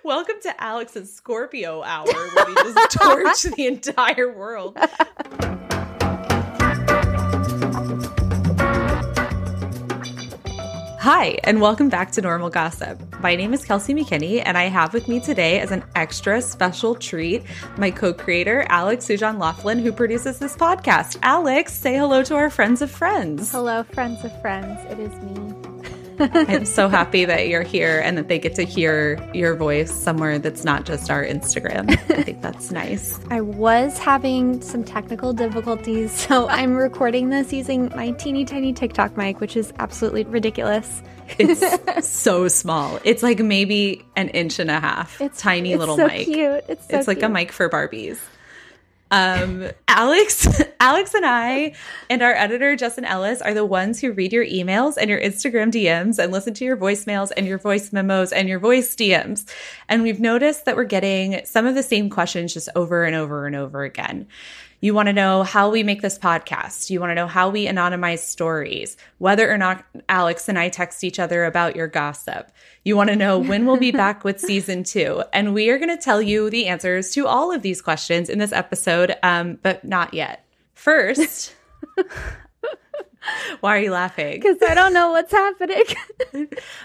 Welcome to Alex's Scorpio Hour, where we just torch the entire world. Hi, and welcome back to Normal Gossip. My name is Kelsey McKinney, and I have with me today as an extra special treat my co-creator, Alex Sujan Laughlin, who produces this podcast. Alex, say hello to our friends of friends. Hello, friends of friends. It is me. I'm so happy that you're here and that they get to hear your voice somewhere that's not just our Instagram. I think that's nice. I was having some technical difficulties, so I'm recording this using my teeny tiny TikTok mic, which is absolutely ridiculous. It's so small. It's like maybe an inch and a half. It's tiny little so mic. Cute. It's so like cute. A mic for Barbies. Alex and I and our editor, Justin Ellis, are the ones who read your emails and your Instagram DMs and listen to your voicemails and your voice memos and your voice DMs. And we've noticed that we're getting some of the same questions just over and over and over again. You want to know how we make this podcast. You want to know how we anonymize stories, whether or not Alex and I text each other about your gossip. You want to know when we'll be back with season 2. And we are going to tell you the answers to all of these questions in this episode, but not yet. First, why are you laughing? Because I don't know what's happening.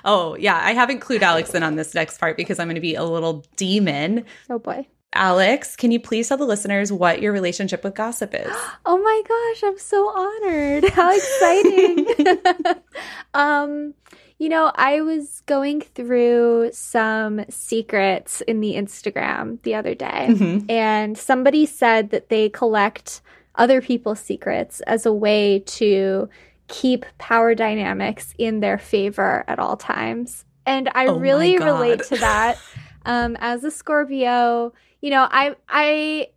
Oh, yeah. I haven't clued Alex in on this next part because I'm going to be a little demon. Oh, boy. Alex, can you please tell the listeners what your relationship with gossip is? Oh my gosh, I'm so honored. How exciting. I was going through some secrets in the Instagram the other day, and somebody said that they collect other people's secrets as a way to keep power dynamics in their favor at all times. And I really relate to that. As a Scorpio, I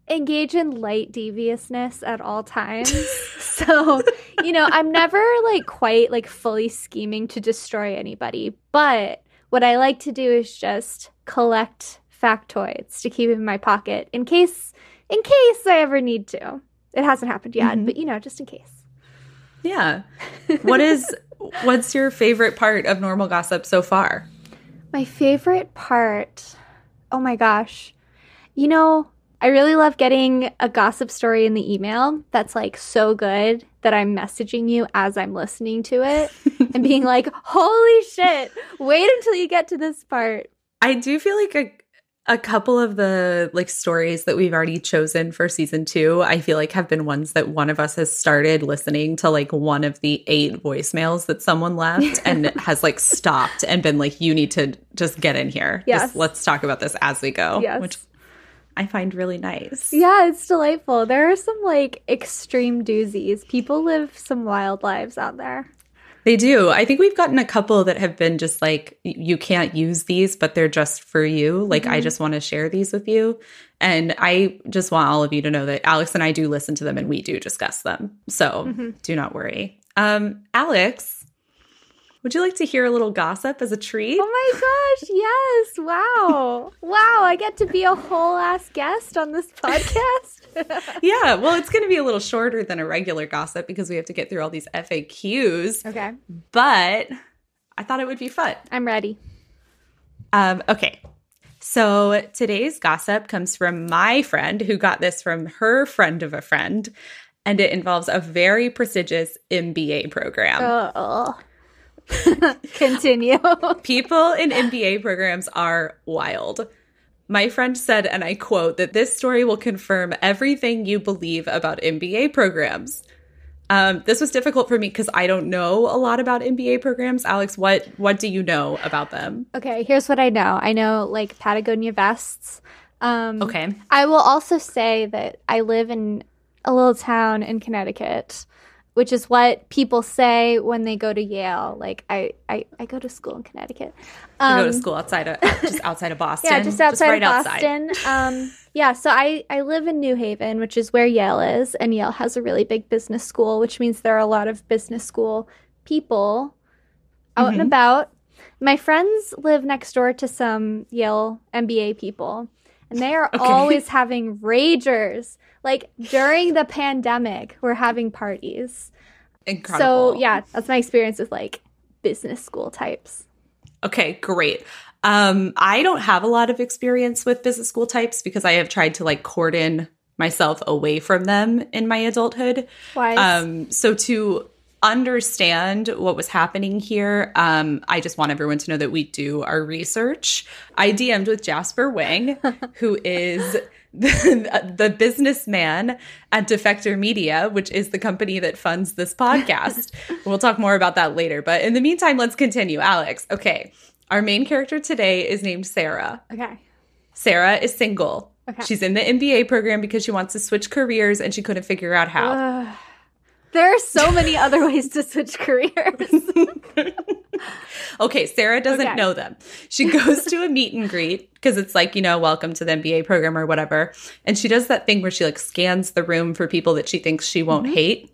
engage in light deviousness at all times. So, I'm never quite fully scheming to destroy anybody. But what I like to do is just collect factoids to keep in my pocket in case I ever need to. It hasn't happened yet, but just in case. Yeah. What's your favorite part of Normal Gossip so far? My favorite part, oh my gosh. I really love getting a gossip story in the email that's so good that I'm messaging you as I'm listening to it and being like, holy shit, wait until you get to this part. I do feel like a couple of the stories that we've already chosen for season 2, I feel like have been ones that one of us has started listening to one of the 8 voicemails that someone left and has stopped and been like, you need to just get in here. Yes. Let's talk about this as we go. Yes. Which I find really nice. Yeah, it's delightful. There are some extreme doozies. People live some wild lives out there. They do. I think we've gotten a couple that have been just you can't use these, but they're just for you. I just want to share these with you. And I just want all of you to know that Alex and I do listen to them and we do discuss them. So do not worry. Alex, would you like to hear a little gossip as a treat? Oh my gosh, yes. Wow. Wow, I get to be a whole ass guest on this podcast. Yeah, well, it's going to be a little shorter than a regular gossip because we have to get through all these FAQs. Okay. But I thought it would be fun. I'm ready. Okay. So today's gossip comes from my friend who got this from her friend of a friend, and it involves a very prestigious MBA program. Oh. Continue. People in MBA programs are wild. My friend said, and I quote, that this story will confirm everything you believe about MBA programs. This was difficult for me because I don't know a lot about MBA programs. Alex, what do you know about them? Okay, here's what I know. I know Patagonia vests. Okay. I will also say that I live in a little town in Connecticut, which is what people say when they go to Yale. I go to school in Connecticut. I go to school just outside of Boston. Yeah, just outside right of Boston. Yeah, so I live in New Haven, which is where Yale is, and Yale has a really big business school, which means there are a lot of business school people out and about. My friends live next door to some Yale MBA people, and they are always having ragers. During the pandemic, we're having parties. Incredible. So, yeah, that's my experience with, business school types. Okay, great. I don't have a lot of experience with business school types because I have tried to like cordon myself away from them in my adulthood. Why? So to understand what was happening here, I just want everyone to know that we do our research. I DM'd with Jasper Wang, who is the businessman at Defector Media, which is the company that funds this podcast. We'll talk more about that later. But in the meantime, let's continue. Alex, okay. Our main character today is named Sarah. Okay. Sarah is single. Okay. She's in the MBA program because she wants to switch careers and she couldn't figure out how. There are so many other ways to switch careers. Okay, Sarah doesn't know them. She goes to a meet and greet because it's like, welcome to the MBA program or whatever. And she does that thing where she like scans the room for people that she thinks she won't hate.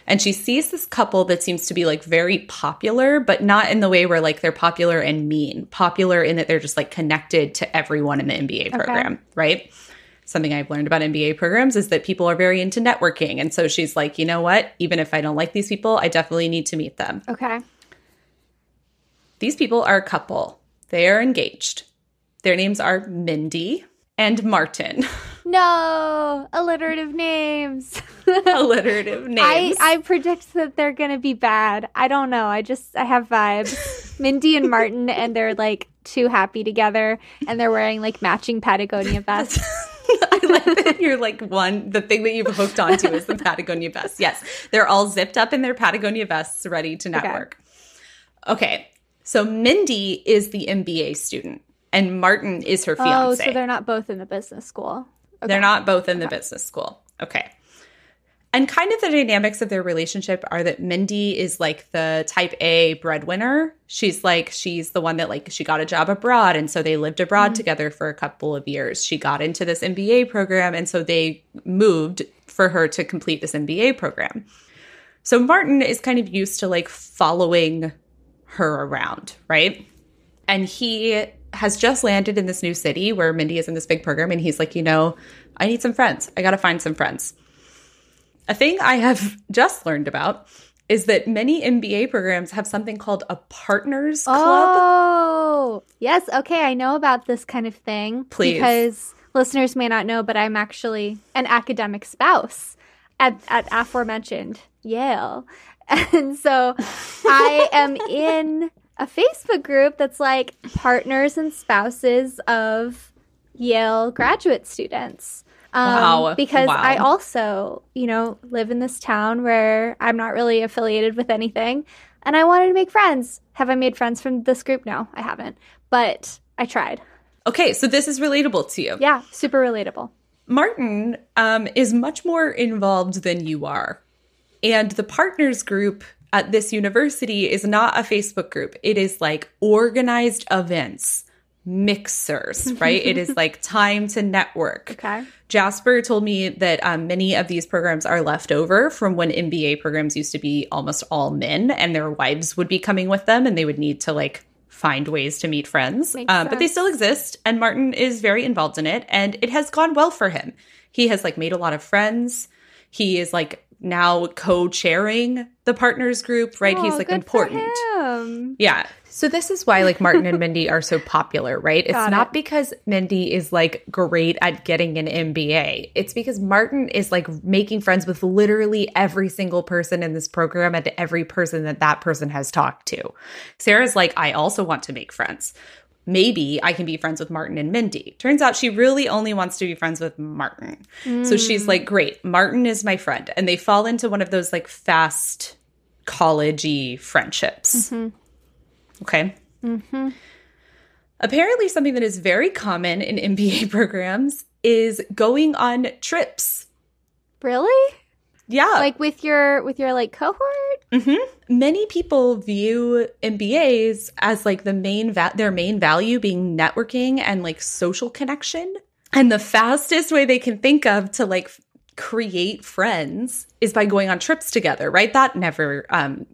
And she sees this couple that seems to be like very popular, but not in the way where like they're popular and mean. Popular in that they're just like connected to everyone in the MBA program, right? Something I've learned about MBA programs is that people are very into networking. And so she's like, you know what? Even if I don't like these people, I definitely need to meet them. Okay. These people are a couple. They are engaged. Their names are Mindy and Martin. No, alliterative names. Alliterative names. I predict that they're going to be bad. I don't know. I have vibes. Mindy and Martin, and they're like too happy together, and they're wearing like matching Patagonia vests. I like that you're like the thing that you've hooked onto is the Patagonia vest. Yes. They're all zipped up in their Patagonia vests, ready to network. Okay. So Mindy is the MBA student and Martin is her fiance. Oh, so they're not both in the business school. Okay. They're not both in the business school. Okay. And kind of the dynamics of their relationship are that Mindy is like the type A breadwinner. She's the one that like she got a job abroad. And so they lived abroad together for a couple of years. She got into this MBA program. And so they moved for her to complete this MBA program. So Martin is kind of used to like following her around, right? And he has just landed in this new city where Mindy is in this big program. And he's like, I need some friends. I got to find some friends. A thing I have just learned about is that many MBA programs have something called a partners club. Oh, yes. Okay. I know about this kind of thing. Please. Because listeners may not know, but I'm actually an academic spouse at aforementioned Yale. And so I am in a Facebook group that's like partners and spouses of Yale graduate students. Because I also, live in this town where I'm not really affiliated with anything. And I wanted to make friends. Have I made friends from this group? No, I haven't. But I tried. Okay, so this is relatable to you. Yeah, super relatable. Martin is much more involved than you are. And the partners group at this university is not a Facebook group. It is like organized events. Mixers, right? It is like time to network. Okay. Jasper told me that many of these programs are left over from when MBA programs used to be almost all men and their wives would be coming with them and they would need to like find ways to meet friends. But they still exist and Martin is very involved in it and it has gone well for him. He has like made a lot of friends. He is like now co-chairing the partners group, right? He's like important. Yeah. So this is why like Martin and Mindy are so popular, right? It's not because Mindy is like great at getting an MBA. It's because Martin is like making friends with literally every single person in this program and every person that person has talked to. Sarah's like, I also want to make friends. Maybe I can be friends with Martin and Mindy. Turns out she really only wants to be friends with Martin. So she's like, great, Martin is my friend. And they fall into one of those like fast college-y friendships. Okay. Apparently something that is very common in MBA programs is going on trips. Really? Yeah. Like with your like cohort? Many people view MBAs as like their main value being networking and like social connection. And the fastest way they can think of to like create friends is by going on trips together, right? That never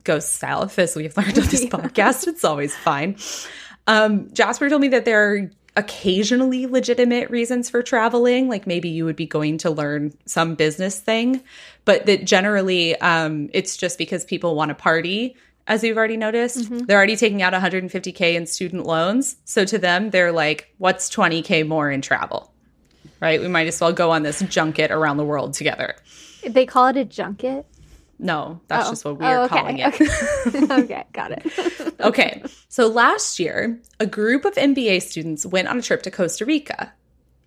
goes south, as we've learned on this podcast. It's always fine. Jasper told me that there are occasionally legitimate reasons for traveling, like maybe you would be going to learn some business thing, but that generally it's just because people want to party as you've already noticed. They're already taking out $150K in student loans. So to them, they're like, what's $20K more in travel? Right? We might as well go on this junket around the world together. They call it a junket? No, that's just what we're calling it. Okay, got it. Okay, so last year, a group of MBA students went on a trip to Costa Rica,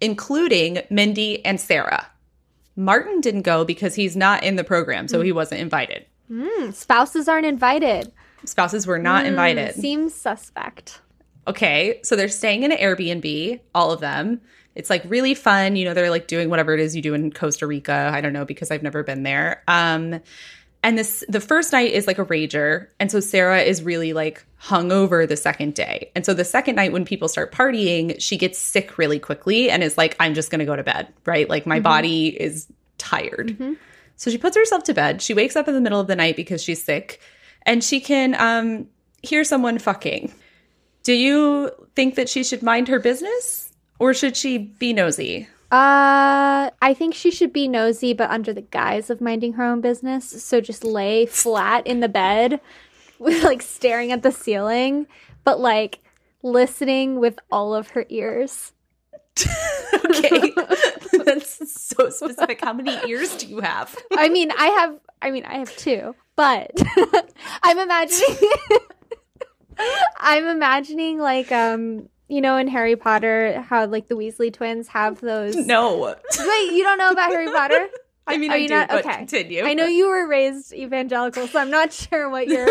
including Mindy and Sarah. Martin didn't go because he's not in the program, so he wasn't invited. Spouses aren't invited. Spouses were not invited. Seems suspect. Okay, so they're staying in an Airbnb, all of them. It's like really fun. You know, they're like doing whatever it is you do in Costa Rica. I don't know because I've never been there. And the first night is like a rager. And so Sarah is really like hungover the second day. And so the second night when people start partying, she gets sick really quickly and is like, I'm just going to go to bed, right? Like my body is tired. So she puts herself to bed. She wakes up in the middle of the night because she's sick and she can hear someone fucking. Do you think that she should mind her business or should she be nosy? I think she should be nosy, but under the guise of minding her own business. So just lay flat in the bed with like staring at the ceiling, but like listening with all of her ears. Okay. That's so specific. How many ears do you have? I mean, I have two, but I'm imagining like, you know, in Harry Potter, how like the Weasley twins have those. No. Wait, you don't know about Harry Potter? I mean, I do, but continue. I know you were raised evangelical, so I'm not sure what your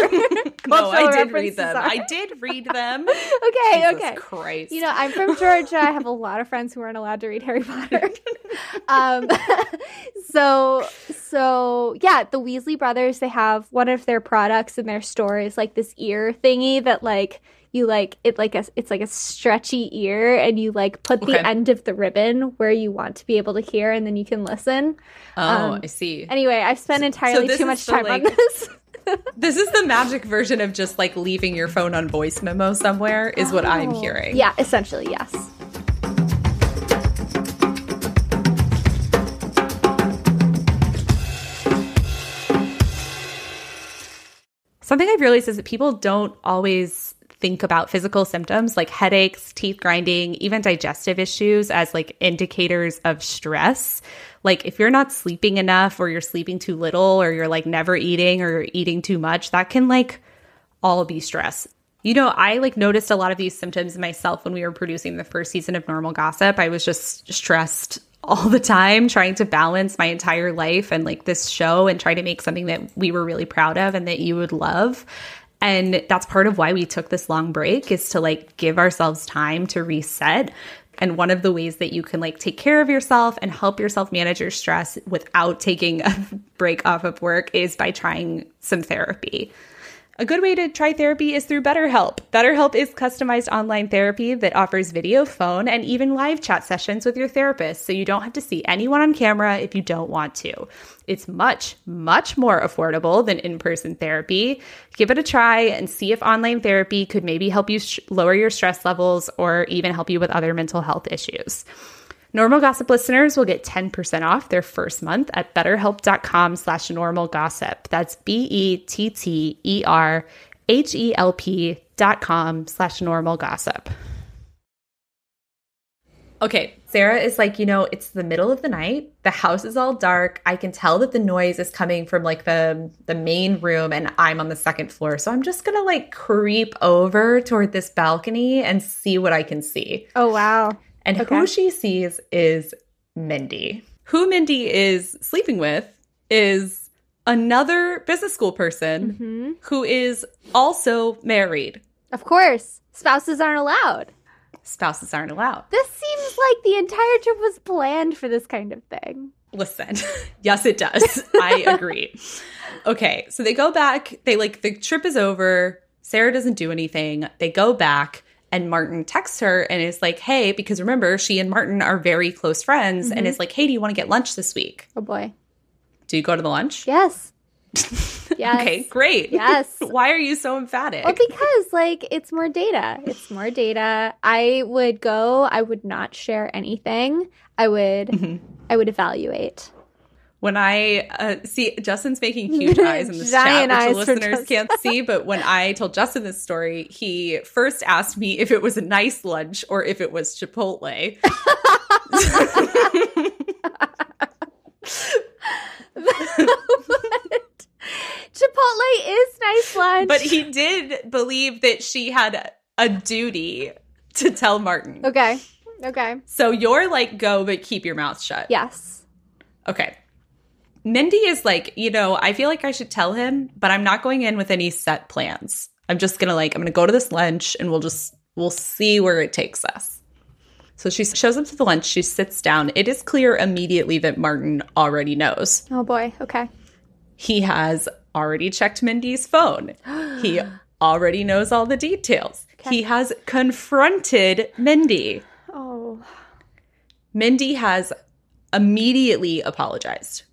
No, I did read references them. are. I did read them. Okay, Jesus okay. Christ. You know, I'm from Georgia. I have a lot of friends who aren't allowed to read Harry Potter. So yeah, the Weasley brothers, they have one of their products in their store is like this ear thingy that like you like it like it's like a stretchy ear and you like put the end of the ribbon where you want to be able to hear and then you can listen. Oh, I see. Anyway, I've spent entirely too much time on this. This is the magic version of just like leaving your phone on voice memo somewhere is what I'm hearing. Yeah, essentially, yes. Something I've realized is that people don't always think about physical symptoms like headaches, teeth grinding, even digestive issues as like indicators of stress. Like if you're not sleeping enough or you're sleeping too little or you're like never eating or you're eating too much, that can like all be stress. You know, I like noticed a lot of these symptoms myself when we were producing the first season of Normal Gossip. I was just stressed all the time trying to balance my entire life and like this show and try to make something that we were really proud of and that you would love. And that's part of why we took this long break is to like give ourselves time to reset. And one of the ways that you can like take care of yourself and help yourself manage your stress without taking a break off of work is by trying some therapy. A good way to try therapy is through BetterHelp. BetterHelp is customized online therapy that offers video, phone, and even live chat sessions with your therapist, so you don't have to see anyone on camera if you don't want to. It's much, much more affordable than in-person therapy. Give it a try and see if online therapy could maybe help you lower your stress levels or even help you with other mental health issues. Normal Gossip listeners will get 10% off their first month at betterhelp.com/normalgossip. That's BETTERHELP.com/normalgossip. Okay, Sarah is like, you know, it's the middle of the night. The house is all dark. I can tell that the noise is coming from like the main room and I'm on the second floor. So I'm just going to like creep over toward this balcony and see what I can see. Oh, wow. And who she sees is Mindy. Who Mindy is sleeping with is another business school person who is also married. Of course. Spouses aren't allowed. Spouses aren't allowed. This seems like the entire trip was planned for this kind of thing. Listen, yes, it does. I agree. Okay, so they go back. They like the trip is over. Sarah doesn't do anything. They go back. And Martin texts her and is like, hey, because remember, she and Martin are very close friends and is like, hey, do you want to get lunch this week? Oh, boy. Do you go to the lunch? Yes. Yes. Okay, great. Yes. Why are you so emphatic? Well, because, like, it's more data. It's more data. I would go. I would not share anything. I would evaluate. When I see Justin's making huge eyes in this chat, which the listeners can't see, but when I told Justin this story, he first asked me if it was a nice lunch or if it was Chipotle. Chipotle is nice lunch. But he did believe that she had a duty to tell Martin. Okay. So you're like, go, but keep your mouth shut. Yes. Okay. Mindy is like, I feel like I should tell him, but I'm not going in with any set plans. I'm just going to I'm going to go to this lunch and we'll see where it takes us. So she shows up to the lunch. She sits down. It is clear immediately that Martin already knows. Oh, boy. Okay. He has already checked Mindy's phone. He already knows all the details. Okay. He has confronted Mindy. Oh. Mindy has immediately apologized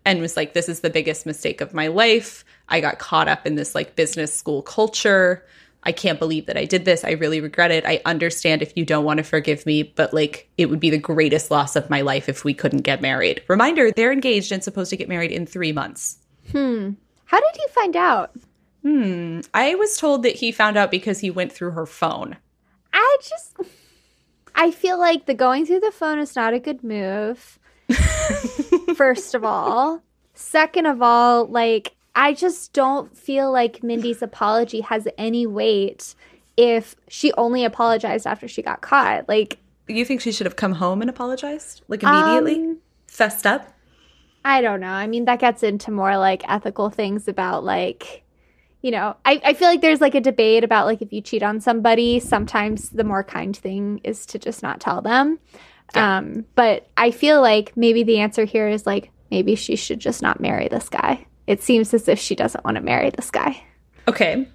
and was like, this is the biggest mistake of my life. I got caught up in this business school culture. I can't believe that I did this. I really regret it. I understand if you don't want to forgive me, but it would be the greatest loss of my life if we couldn't get married. Reminder, they're engaged and supposed to get married in 3 months. How did he find out? I was told that he found out because he went through her phone. I feel like the going through the phone is not a good move. First of all. Second of all, I just don't feel like Mindy's apology has any weight if she only apologized after she got caught. You think she should have come home and apologized? Immediately? Fessed up? I don't know. I mean, that gets into more ethical things about I feel like there's a debate about if you cheat on somebody, sometimes the more kind thing is to just not tell them. Yeah. But I feel like maybe the answer here is maybe she should just not marry this guy. It seems as if she doesn't want to marry this guy. Okay.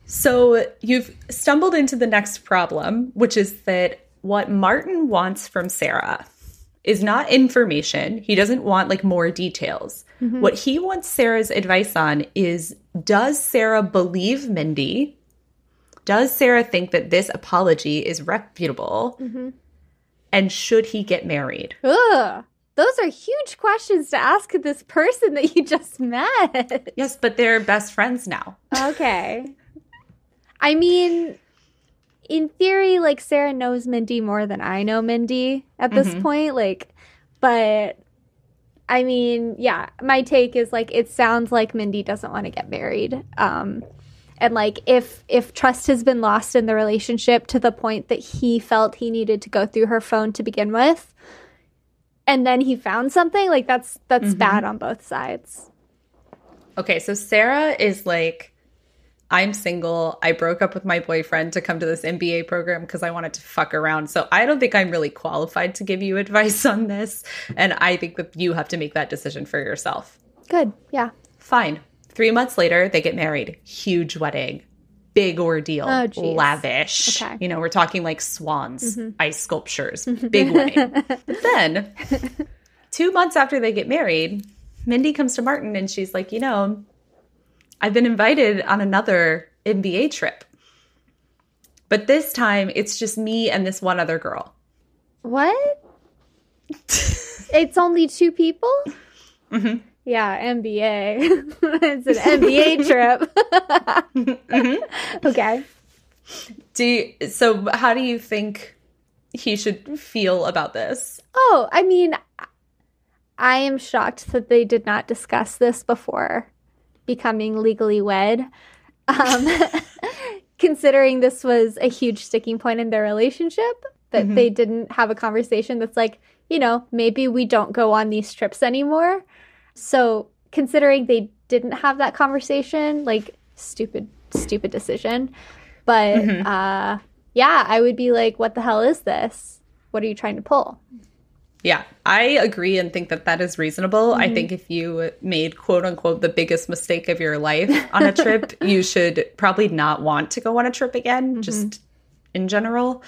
So you've stumbled into the next problem, which is that what Martin wants from Sarah is not information. He doesn't want more details. Mm-hmm. What he wants Sarah's advice on is, does Sarah believe Mindy? Does Sarah think that this apology is reputable? Mm-hmm. And should he get married? Ugh. Those are huge questions to ask this person that you just met. Yes, but they're best friends now. Okay. I mean, in theory, Sarah knows Mindy more than I know Mindy at this point. But I mean, yeah, my take is it sounds like Mindy doesn't want to get married. And if trust has been lost in the relationship to the point that he felt he needed to go through her phone to begin with, and then he found something, that's bad on both sides. Okay, so Sarah is I'm single. I broke up with my boyfriend to come to this MBA program because I wanted to fuck around. So I don't think I'm really qualified to give you advice on this. And I think that you have to make that decision for yourself. Good. Yeah. Fine. 3 months later, they get married. Huge wedding. Big ordeal. Oh, geez. Lavish. Okay. We're talking swans, ice sculptures. Big wedding. But then 2 months after they get married, Mindy comes to Martin and she's like, I've been invited on another MBA trip. But this time, it's just me and this one other girl. What? It's only 2 people? Mm-hmm. Yeah, MBA. It's an MBA trip. Mm-hmm. Okay. So how do you think he should feel about this? Oh, I mean, I am shocked that they did not discuss this before becoming legally wed. Considering this was a huge sticking point in their relationship, that they didn't have a conversation that's maybe we don't go on these trips anymore. So considering they didn't have that conversation, stupid decision. But yeah, I would be what the hell is this? What are you trying to pull? Yeah, I agree and think that that is reasonable. I think if you made, quote unquote, the biggest mistake of your life on a trip, you should probably not want to go on a trip again, just in general.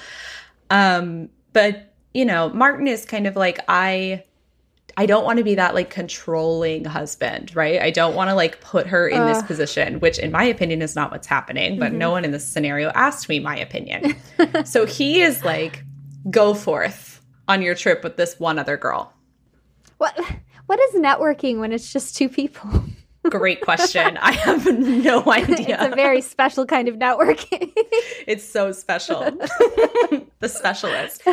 But, Martin is kind of I don't want to be that controlling husband, right? I don't want to put her in this position, which in my opinion is not what's happening. But no one in this scenario asked me my opinion. So he is go forth on your trip with this one other girl. What What is networking when it's just two people? Great question. I have no idea. It's a very special kind of networking. It's so special. The specialist.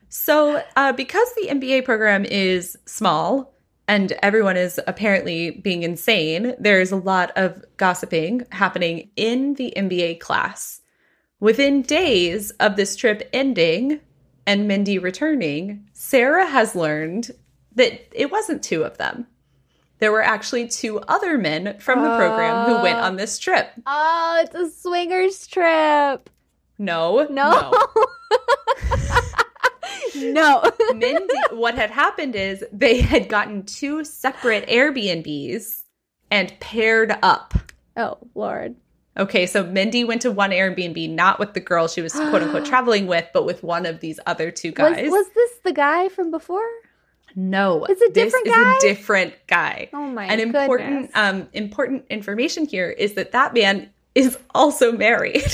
So because the MBA program is small and everyone is apparently being insane, there's a lot of gossiping happening in the MBA class. Within days of this trip ending and Mindy returning, Sarah has learned that it wasn't two of them. There were actually two other men from the program who went on this trip. Oh, it's a swingers trip. No. No. Mindy, what had happened is they had gotten two separate Airbnbs and paired up. Oh, Lord. Okay, so Mindy went to one Airbnb, not with the girl she was quote unquote traveling with, but with one of these other two guys. Was this the guy from before? No, it's a different guy. This is a different guy. Oh my goodness! And important information here is that man is also married.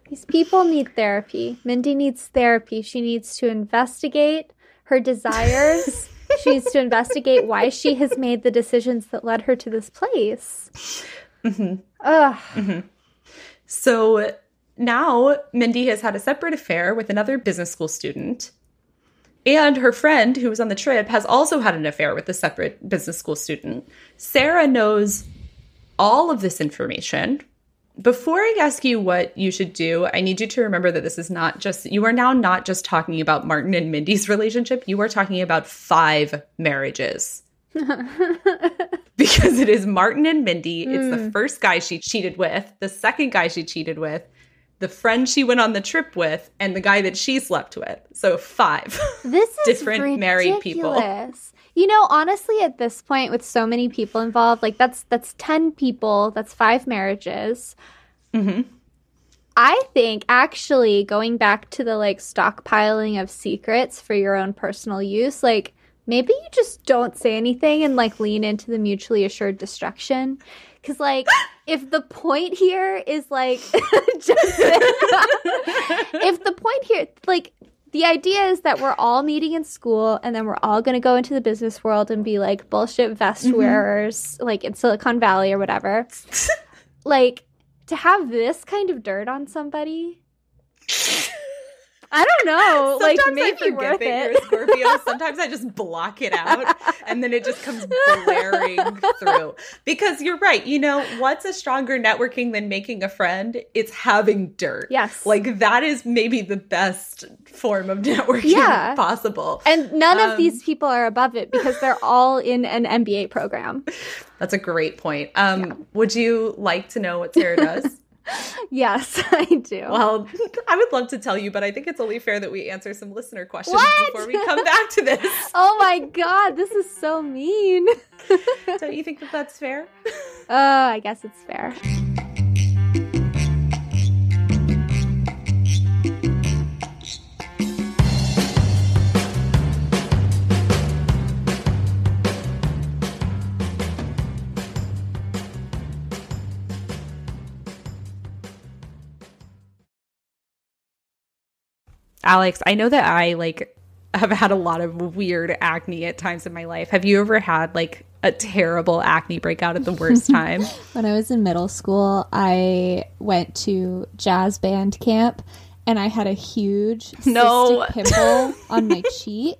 These people need therapy. Mindy needs therapy. She needs to investigate her desires. She needs to investigate why she has made the decisions that led her to this place. Mm-hmm. Mm-hmm. So now Mindy has had a separate affair with another business school student. And her friend who was on the trip has also had an affair with a separate business school student. Sarah knows all of this information. Before I ask you what you should do, I need you to remember that this is not just, you are now not just talking about Martin and Mindy's relationship. You are talking about 5 marriages. Because it is Martin and Mindy. It's the first guy she cheated with, the second guy she cheated with, the friend she went on the trip with, and the guy that she slept with. So 5 this is different ridiculous. Married people. You know, honestly, at this point, with so many people involved, like that's 10 people, that's 5 marriages. Mm-hmm. I think actually going back to the like stockpiling of secrets for your own personal use, like maybe you just don't say anything and like lean into the mutually assured destruction. Because like if the point here is like, if the point here, like the idea is that we're all meeting in school and then we're all going to go into the business world and be like bullshit vest wearers, like in Silicon Valley or whatever. Like, to have this kind of dirt on somebody, I don't know. Sometimes like, maybe worth it. You're a Scorpio. Sometimes I just block it out and then it just comes blaring through. Because you're right. You know, what's a stronger networking than making a friend? It's having dirt. Yes. Like, that is maybe the best form of networking possible. And none of these people are above it because they're all in an MBA program. That's a great point. Would you like to know what Sarah does? Yes, I do. Well, I would love to tell you, but I think it's only fair that we answer some listener questions before we come back to this. Oh my God, this is so mean. Don't you think that that's fair? I guess it's fair. Alex, I know that I have had a lot of weird acne at times in my life. Have you ever had like a terrible acne breakout at the worst time? When I was in middle school, I went to jazz band camp and I had a huge cystic pimple on my cheek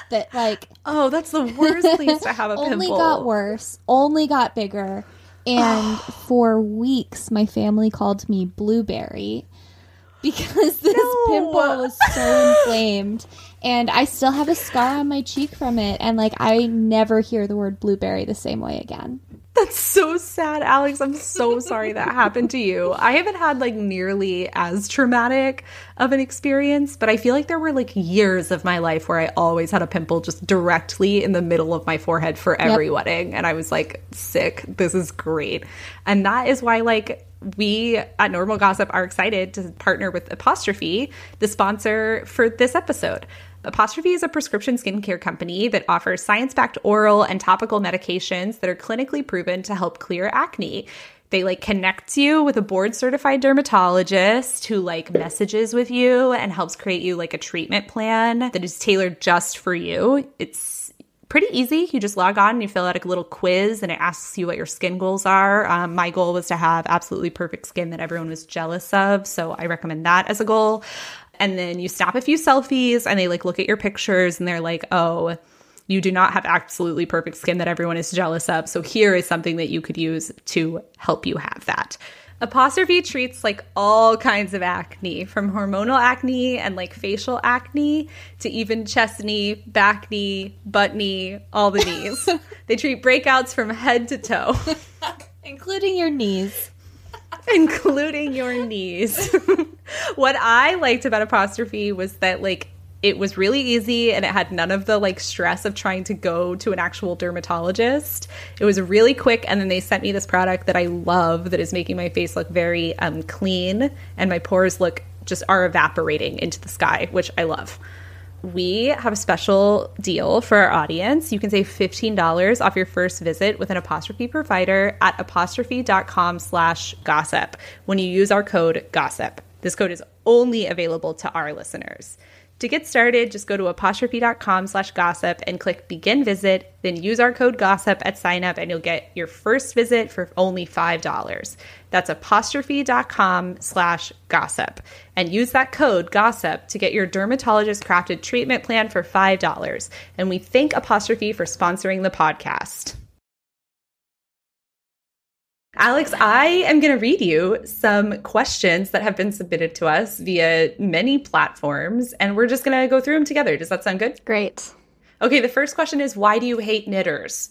that like... Oh, that's the worst place to have a pimple. Only got worse, only got bigger. And for weeks, my family called me Blueberry. Because this pimple was so inflamed. And I still have a scar on my cheek from it. And, like, I never hear the word blueberry the same way again. That's so sad, Alex. I'm so sorry that happened to you. I haven't had, like, nearly as traumatic of an experience. But I feel like there were, like, years of my life where I always had a pimple just directly in the middle of my forehead for every wedding. And I was, like, sick. This is great. And that is why, like... we at Normal Gossip are excited to partner with Apostrophe, the sponsor for this episode. Apostrophe is a prescription skincare company that offers science-backed oral and topical medications that are clinically proven to help clear acne. They like connect you with a board certified dermatologist who like messages with you and helps create you like a treatment plan that is tailored just for you. It's pretty easy. You just log on and you fill out a little quiz and it asks you what your skin goals are. My goal was to have absolutely perfect skin that everyone was jealous of. So I recommend that as a goal. And then you snap a few selfies and they like look at your pictures and they're like, oh, you do not have absolutely perfect skin that everyone is jealous of. So here is something that you could use to help you have that. Apostrophe treats like all kinds of acne, from hormonal acne and like facial acne to even chest knee, back knee, butt knee, all the knees. They treat breakouts from head to toe. Including your knees. Including your knees. What I liked about Apostrophe was that like it was really easy and it had none of the like stress of trying to go to an actual dermatologist. It was really quick, and then they sent me this product that I love that is making my face look very clean, and my pores are evaporating into the sky, which I love. We have a special deal for our audience. You can save $15 off your first visit with an Apostrophe provider at apostrophe.com/gossip when you use our code GOSSIP. This code is only available to our listeners. To get started, just go to apostrophe.com/gossip and click begin visit, then use our code GOSSIP at sign up and you'll get your first visit for only $5. That's apostrophe.com/gossip and use that code GOSSIP to get your dermatologist crafted treatment plan for $5. And we thank Apostrophe for sponsoring the podcast. Alex, I am going to read you some questions that have been submitted to us via many platforms, and we're just going to go through them together. Does that sound good? Great. Okay, the first question is, why do you hate knitters?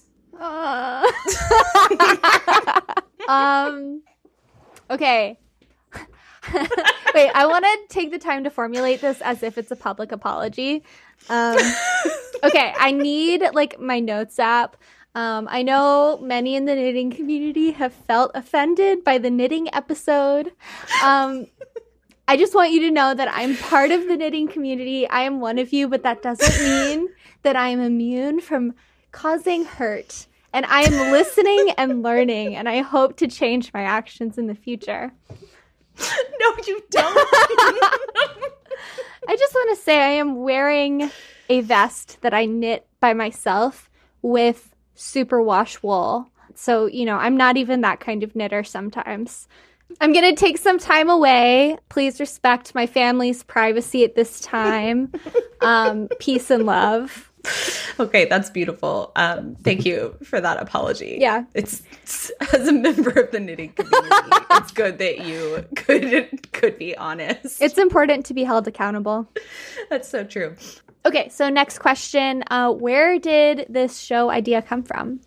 Okay. Wait, I want to take the time to formulate this as if it's a public apology. Okay, I need like my notes app. I know many in the knitting community have felt offended by the knitting episode. I just want you to know that I'm part of the knitting community. I am one of you, but that doesn't mean that I am immune from causing hurt. And I am listening and learning, and I hope to change my actions in the future. No, you don't. I just want to say I am wearing a vest that I knit by myself with superwash wool. So, you know, I'm not even that kind of knitter sometimes. I'm going to take some time away. Please respect my family's privacy at this time. Peace and love. Okay, that's beautiful. Thank you for that apology. Yeah. It's as a member of the knitting community, it's good that you could be honest. It's important to be held accountable. That's so true. Okay, so next question. Where did this show idea come from?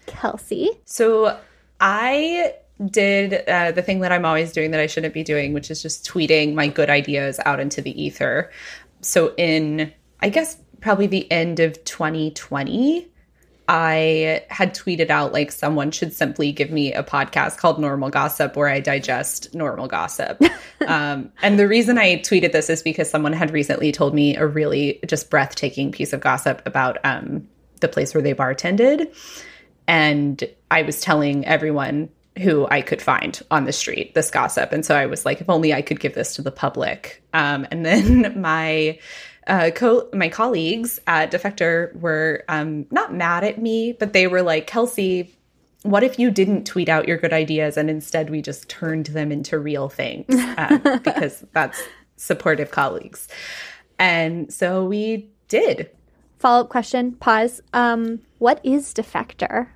Kelsey? So I did the thing that I'm always doing that I shouldn't be doing, which is just tweeting my good ideas out into the ether. So in, I guess, probably the end of 2020, I had tweeted out like someone should simply give me a podcast called Normal Gossip where I digest normal gossip. And the reason I tweeted this is because someone had recently told me a really just breathtaking piece of gossip about the place where they bartended. And I was telling everyone who I could find on the street this gossip. And so I was like, if only I could give this to the public. And then my colleagues at Defector were not mad at me, but they were like, Kelsey, what if you didn't tweet out your good ideas and instead we just turned them into real things? Because that's supportive colleagues. And so we did. Follow-up question, pause. What is Defector?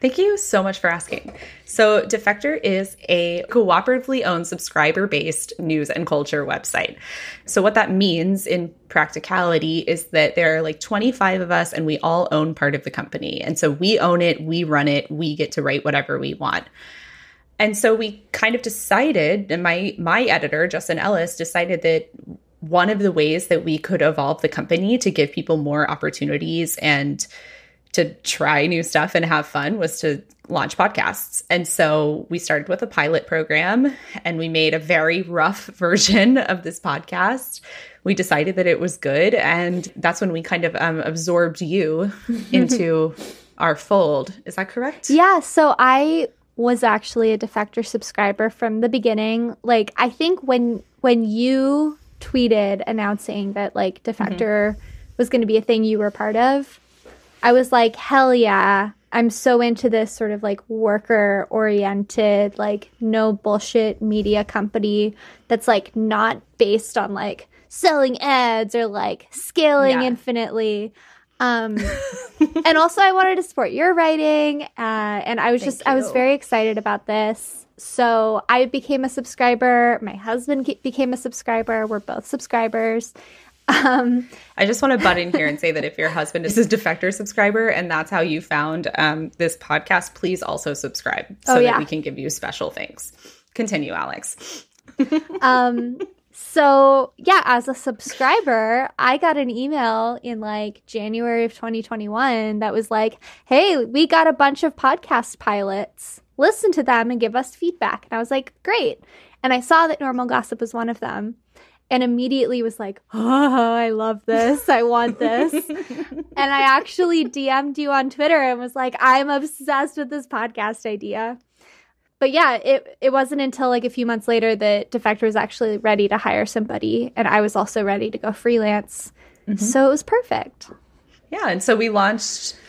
Thank you so much for asking. So Defector is a cooperatively owned subscriber-based news and culture website. So what that means in practicality is that there are like 25 of us and we all own part of the company. And so we own it, we run it, we get to write whatever we want. And so we kind of decided, and my editor, Justin Ellis, decided that one of the ways that we could evolve the company to give people more opportunities and to try new stuff and have fun was to launch podcasts. And so we started with a pilot program and we made a very rough version of this podcast. We decided that it was good. And that's when we kind of absorbed you into our fold. Is that correct? Yeah. So I was actually a Defector subscriber from the beginning. Like, I think when you tweeted announcing that like Defector was going to be a thing you were a part of, I was like, hell yeah. I'm so into this sort of like worker oriented, like no bullshit media company that's like not based on like selling ads or like scaling infinitely. And also I wanted to support your writing. And I was I was very excited about this. So I became a subscriber. My husband became a subscriber. We're both subscribers. I just want to butt in here and say that if your husband is a Defector subscriber and that's how you found this podcast, please also subscribe so that we can give you special things. Continue, Alex. So yeah, as a subscriber, I got an email in like January of 2021 that was like, hey, we got a bunch of podcast pilots. Listen to them and give us feedback. And I was like, great. And I saw that Normal Gossip was one of them. And immediately was like, oh, I love this. I want this. And I actually DM'd you on Twitter and was like, I'm obsessed with this podcast idea. But yeah, it wasn't until like a few months later that Defector was actually ready to hire somebody. And I was also ready to go freelance. So it was perfect. Yeah. And so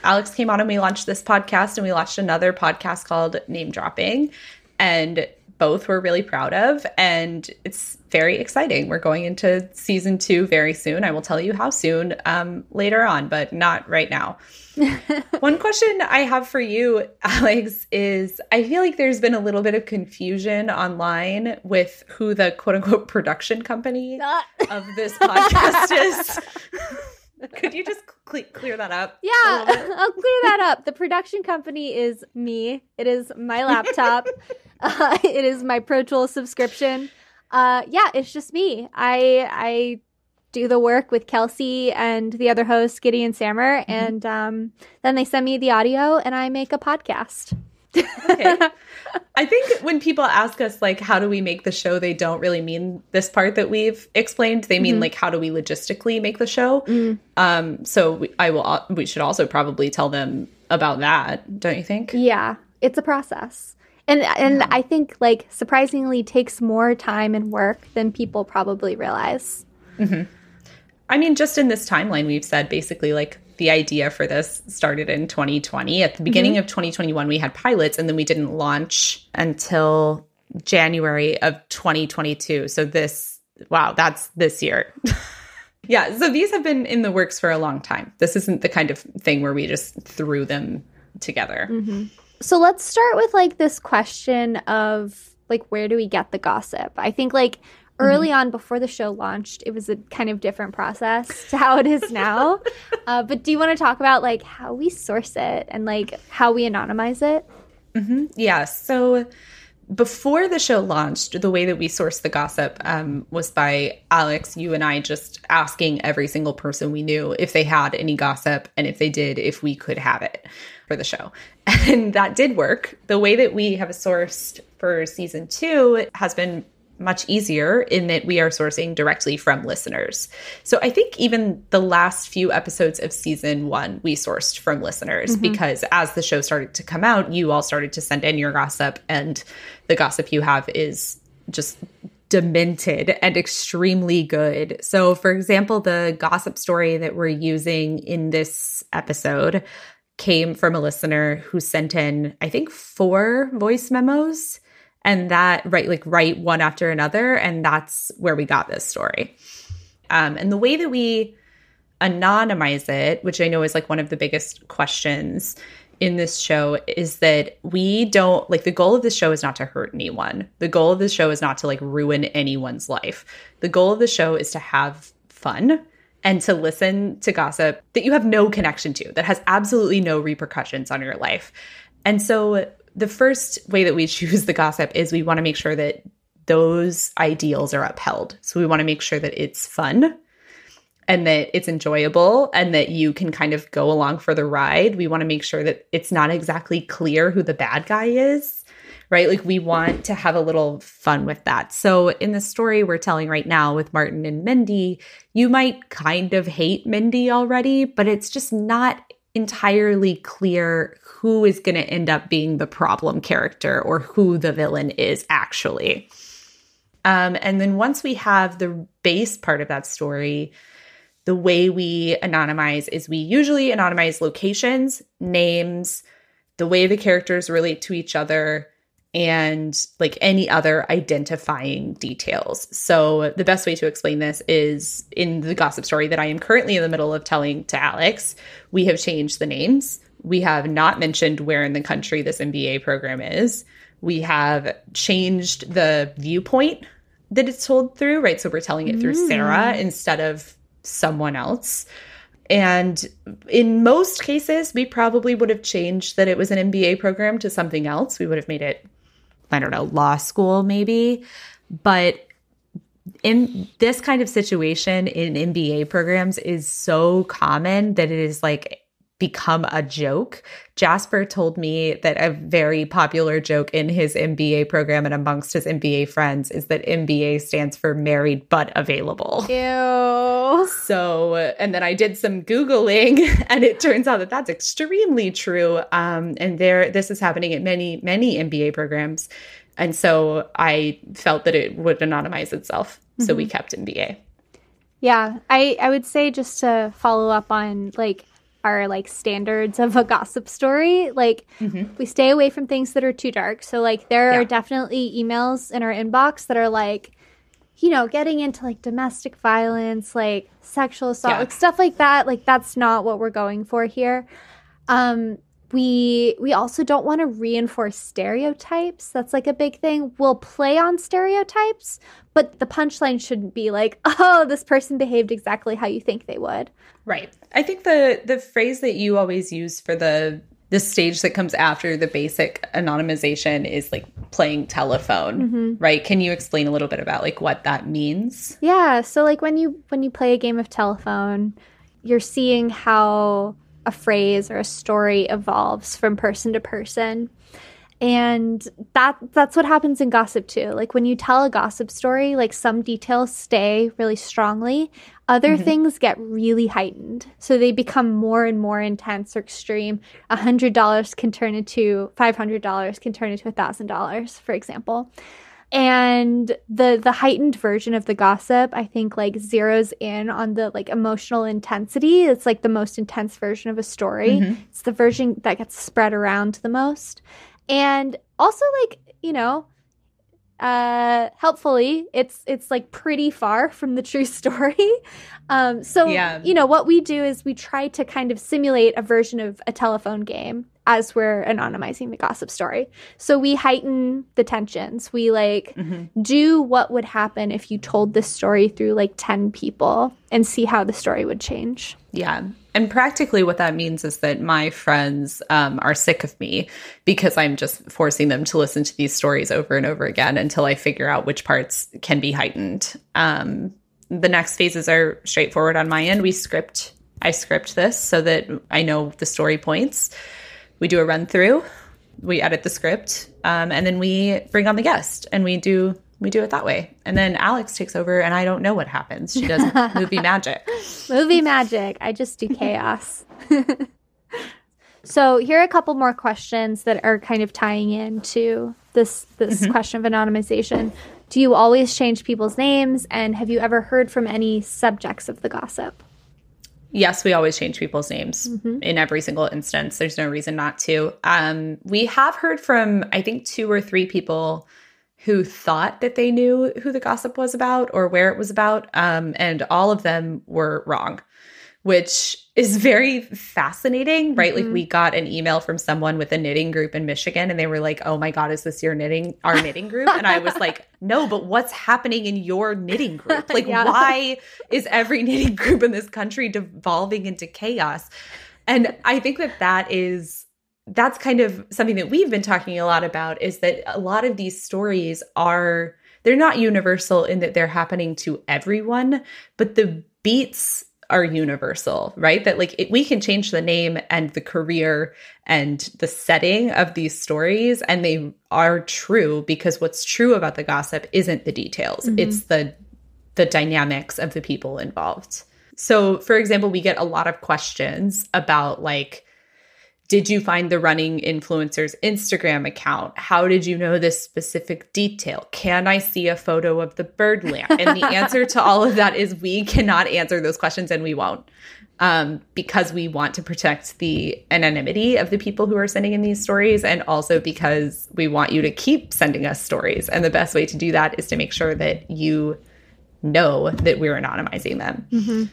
Alex came on and we launched this podcast, and we launched another podcast called Name Dropping. And both we're really proud of, and it's very exciting. We're going into season 2 very soon. I will tell you how soon later on, but not right now. One question I have for you, Alex, is I feel like there's been a little bit of confusion online with who the quote unquote production company of this podcast is. Could you just clear that up? Yeah, I'll clear that up. The production company is me. It is my laptop. It is my Pro Tools subscription. Yeah, it's just me. I do the work with Kelsey and the other host, Gideon Sammer, and then they send me the audio and I make a podcast. Okay. I think when people ask us, like, how do we make the show, they don't really mean this part that we've explained. They mean, like, how do we logistically make the show? So we should also probably tell them about that, don't you think? Yeah, it's a process. And I think, like, surprisingly takes more time and work than people probably realize. I mean, just in this timeline, we've said basically, like, the idea for this started in 2020. At the beginning of 2021, we had pilots, and then we didn't launch until January of 2022. So that's this year. Yeah, so these have been in the works for a long time. This isn't the kind of thing where we just threw them together. So let's start with, like, this question of, like, where do we get the gossip? I think, like, early on, before the show launched, it was a kind of different process to how it is now. But do you want to talk about, like, how we source it and, like, how we anonymize it? Yeah. So before the show launched, the way that we sourced the gossip was by Alex, you and I just asking every single person we knew if they had any gossip, and if they did, if we could have it for the show. And that did work. The way that we have sourced for season 2 has been much easier in that we are sourcing directly from listeners. So I think even the last few episodes of season 1, we sourced from listeners because as the show started to come out, you all started to send in your gossip, and the gossip you have is just demented and extremely good. So for example, the gossip story that we're using in this episode came from a listener who sent in, I think, 4 voice memos. And that, right one after another. And that's where we got this story. And the way that we anonymize it, which I know is like one of the biggest questions in this show, is that we don't, like, the goal of the show is not to hurt anyone. The goal of the show is not to, like, ruin anyone's life. The goal of the show is to have fun and to listen to gossip that you have no connection to, that has absolutely no repercussions on your life. And so the first way that we choose the gossip is we want to make sure that those ideals are upheld. So we want to make sure that it's fun and that it's enjoyable and that you can kind of go along for the ride. We want to make sure that it's not exactly clear who the bad guy is, right? Like, we want to have a little fun with that. So in the story we're telling right now with Martin and Mindy, you might kind of hate Mindy already, but it's just not entirely clear who is going to end up being the problem character or who the villain is actually. And then once we have the base part of that story, the way we anonymize is we usually anonymize locations, names, the way the characters relate to each other, and like any other identifying details. So the best way to explain this is in the gossip story that I am currently in the middle of telling to Alex, we have changed the names. We have not mentioned where in the country this MBA program is. We have changed the viewpoint that it's told through, right? So we're telling it through Sarah instead of someone else. And in most cases, we probably would have changed that it was an MBA program to something else. We would have made it, I don't know, law school maybe. But in this kind of situation in MBA programs is so common that it is like become a joke. Jasper told me that a very popular joke in his MBA program and amongst his MBA friends is that MBA stands for married but available. Ew. So, and then I did some Googling and it turns out that that's extremely true. And this is happening at many, many MBA programs. And so I felt that it would anonymize itself. So we kept MBA. Yeah, I would say just to follow up on like our like standards of a gossip story, like we stay away from things that are too dark. So like there are definitely emails in our inbox that are like, you know, getting into like domestic violence, like sexual assault, like stuff like that. Like that's not what we're going for here. We also don't want to reinforce stereotypes. That's like a big thing. We'll play on stereotypes, but the punchline shouldn't be like, oh, this person behaved exactly how you think they would. Right. I think the phrase that you always use for the stage that comes after the basic anonymization is like playing telephone, right? Can you explain a little bit about like what that means? Yeah. So like when you play a game of telephone, you're seeing how a phrase or a story evolves from person to person. And that's what happens in gossip too. Like when you tell a gossip story, like some details stay really strongly. Other things get really heightened. So they become more and more intense or extreme. $100 can turn into $500 can turn into $1,000, for example. And the heightened version of the gossip, I think, like zeroes in on the like emotional intensity. It's like the most intense version of a story. It's the version that gets spread around the most. And also, like, you know, helpfully, it's like pretty far from the true story. You know, what we do is we try to kind of simulate a version of a telephone game as we're anonymizing the gossip story. So we heighten the tensions. We like do what would happen if you told this story through like 10 people and see how the story would change. Yeah. And practically what that means is that my friends are sick of me because I'm just forcing them to listen to these stories over and over again until I figure out which parts can be heightened. The next phases are straightforward on my end. I script this so that I know the story points. We do a run through, we edit the script, and then we bring on the guest and we do it that way. And then Alex takes over and I don't know what happens. She does movie magic. Movie magic. I just do chaos. So here are a couple more questions that are kind of tying into this question of anonymization. Do you always change people's names? And have you ever heard from any subjects of the gossip? Yes, we always change people's names in every single instance. There's no reason not to. We have heard from, I think, 2 or 3 people who thought that they knew who the gossip was about or where it was about, and all of them were wrong, which is very fascinating, right? Like we got an email from someone with a knitting group in Michigan and they were like, oh my God, is this our knitting group? And I was like, no, but what's happening in your knitting group? Like why is every knitting group in this country devolving into chaos? And I think that's kind of something that we've been talking a lot about, is that a lot of these stories they're not universal in that they're happening to everyone, but the beats are universal, right? That like we can change the name and the career and the setting of these stories, and they are true because what's true about the gossip isn't the details. It's the dynamics of the people involved. So, for example, we get a lot of questions about like, did you find the running influencer's Instagram account? How did you know this specific detail? Can I see a photo of the bird lamp? And the answer to all of that is we cannot answer those questions, and we won't, because we want to protect the anonymity of the people who are sending in these stories, and also because we want you to keep sending us stories. And the best way to do that is to make sure that you know that we're anonymizing them. Mm-hmm.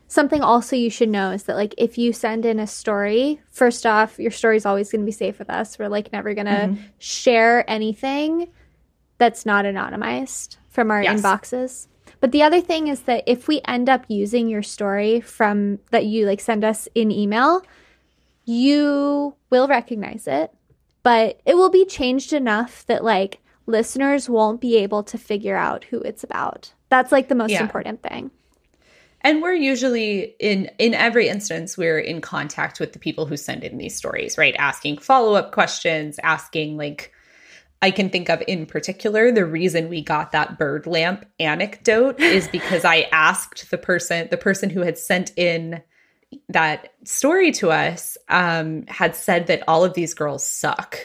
Something also you should know is that, like, if you send in a story, first off, your story is always going to be safe with us. We're, like, never going to share anything that's not anonymized from our inboxes. But the other thing is that if we end up using your story from that you, like, send us in email, you will recognize it, but it will be changed enough that, like, listeners won't be able to figure out who it's about. That's, like, the most important thing. And we're usually, in every instance, we're in contact with the people who send in these stories, right? Asking follow-up questions, asking, like, I can think of in particular, the reason we got that bird lamp anecdote is because I asked the person who had sent in that story to us, had said that all of these girls suck.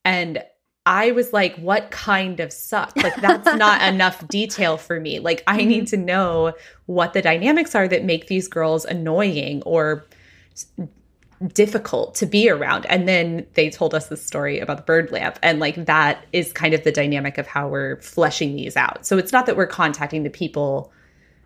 And I was like, what kind of suck? Like, that's not enough detail for me. Like, I need to know what the dynamics are that make these girls annoying or difficult to be around. And then they told us the story about the bird lamp. And, like, that is kind of the dynamic of how we're fleshing these out. So it's not that we're contacting the people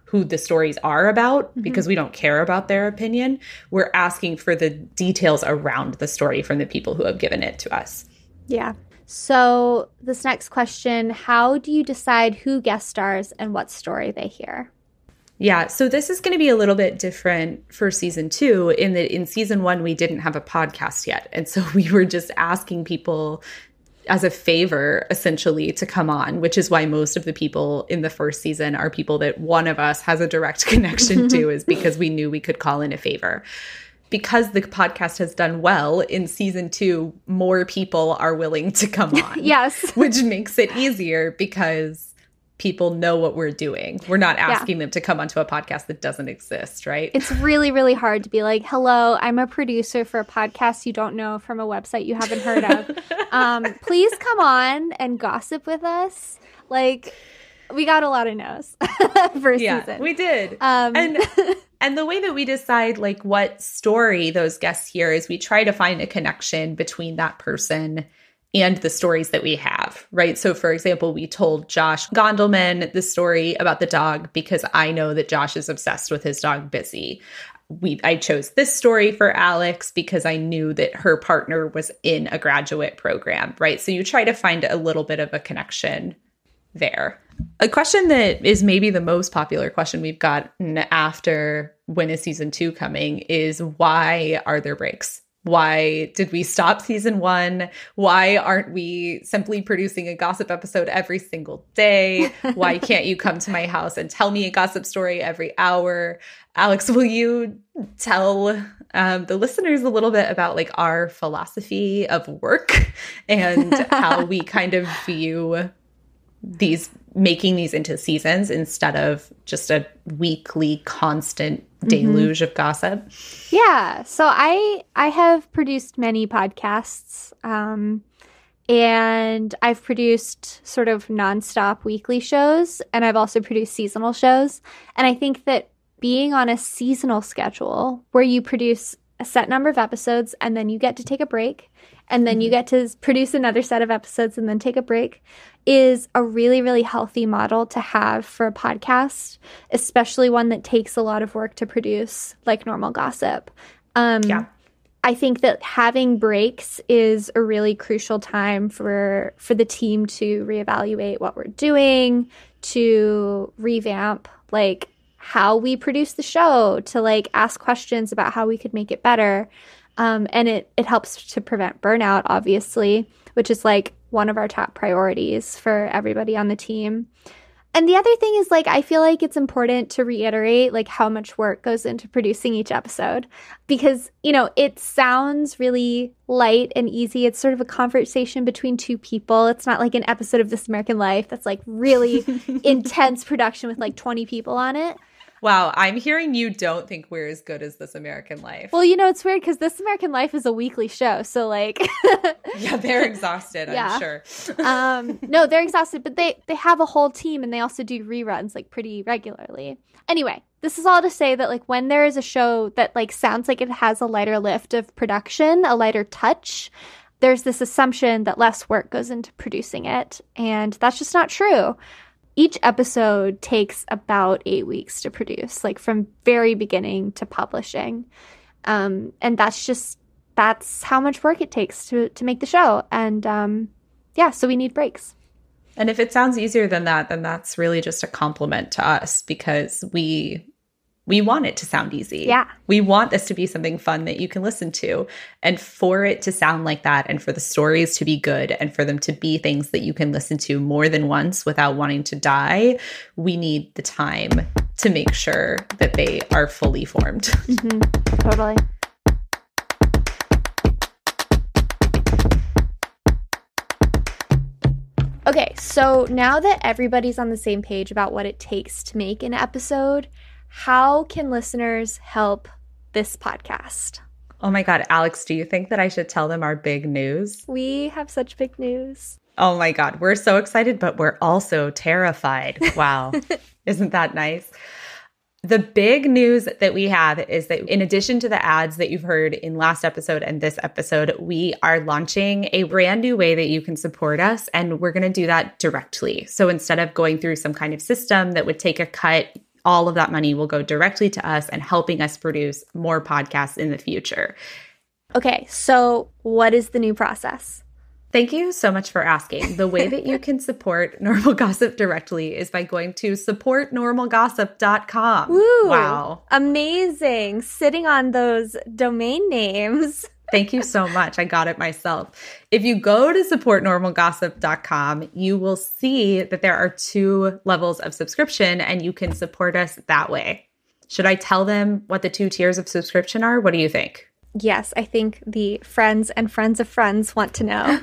who the stories are about because we don't care about their opinion. We're asking for the details around the story from the people who have given it to us. Yeah. So this next question, how do you decide who guest stars and what story they hear? Yeah, so this is going to be a little bit different for season 2 in that in season 1, we didn't have a podcast yet. And so we were just asking people as a favor, essentially, to come on, which is why most of the people in the first season are people that one of us has a direct connection to, is because we knew we could call in a favor. Because the podcast has done well, in season 2, more people are willing to come on. Yes. Which makes it easier because people know what we're doing. We're not asking them to come onto a podcast that doesn't exist, right? It's really, really hard to be like, hello, I'm a producer for a podcast you don't know from a website you haven't heard of. Please come on and gossip with us. Like, we got a lot of no's for season. We did. And the way that we decide, like, what story those guests hear is we try to find a connection between that person and the stories that we have, right? So, for example, we told Josh Gondelman the story about the dog because I know that Josh is obsessed with his dog, Busy. I chose this story for Alex because I knew that her partner was in a graduate program, right? So you try to find a little bit of a connection there. A question that is maybe the most popular question we've gotten after When Is Season 2 Coming is, why are there breaks? Why did we stop season 1? Why aren't we simply producing a gossip episode every single day? Why can't you come to my house and tell me a gossip story every hour? Alex, will you tell the listeners a little bit about, like, our philosophy of work and how we kind of view making these into seasons instead of just a weekly constant deluge of gossip? Yeah. So I have produced many podcasts, and I've produced sort of nonstop weekly shows, and I've also produced seasonal shows. And I think that being on a seasonal schedule where you produce a set number of episodes and then you get to take a break and then you get to produce another set of episodes and then take a break is a really, really healthy model to have for a podcast, especially one that takes a lot of work to produce, like normal gossip. I think that having breaks is a really crucial time for the team to reevaluate what we're doing, to revamp, like, how we produce the show, to, like, ask questions about how we could make it better. And it helps to prevent burnout, obviously, which is, like, one of our top priorities for everybody on the team. And the other thing is, like, I feel like it's important to reiterate, like, how much work goes into producing each episode because, you know, it sounds really light and easy. It's sort of a conversation between two people. It's not like an episode of This American Life that's, like, really intense production with, like, 20 people on it. Wow, I'm hearing you don't think we're as good as This American Life. Well, it's weird because This American Life is a weekly show. So like yeah, they're exhausted, I'm sure. No, they're exhausted, but they have a whole team and they also do reruns like pretty regularly. Anyway, this is all to say that like when there is a show that like sounds like it has a lighter lift of production, a lighter touch, there's this assumption that less work goes into producing it. And that's just not true. Each episode takes about 8 weeks to produce, like from very beginning to publishing. And that's how much work it takes to make the show. And so we need breaks. And if it sounds easier than that, then that's really just a compliment to us because we want it to sound easy. Yeah. We want this to be something fun that you can listen to. And for it to sound like that and for the stories to be good and for them to be things that you can listen to more than once without wanting to die, we need the time to make sure that they are fully formed. Mm-hmm. Totally. Okay, so now that everybody's on the same page about what it takes to make an episode, how can listeners help this podcast? Oh my God, Alex, do you think that I should tell them our big news? We have such big news. Oh my God, we're so excited, but we're also terrified. Wow. Isn't that nice? The big news that we have is that in addition to the ads that you've heard in last episode and this episode, we are launching a brand new way that you can support us, and we're going to do that directly. So instead of going through some kind of system that would take a cut, all of that money will go directly to us and helping us produce more podcasts in the future. Okay, so what is the new process? Thank you so much for asking. The way that you can support Normal Gossip directly is by going to supportnormalgossip.com. Woo, wow. Amazing. Sitting on those domain names. Thank you so much. I got it myself. If you go to supportnormalgossip.com, you will see that there are 2 levels of subscription and you can support us that way. Should I tell them what the 2 tiers of subscription are? What do you think? Yes, I think the friends and friends of friends want to know.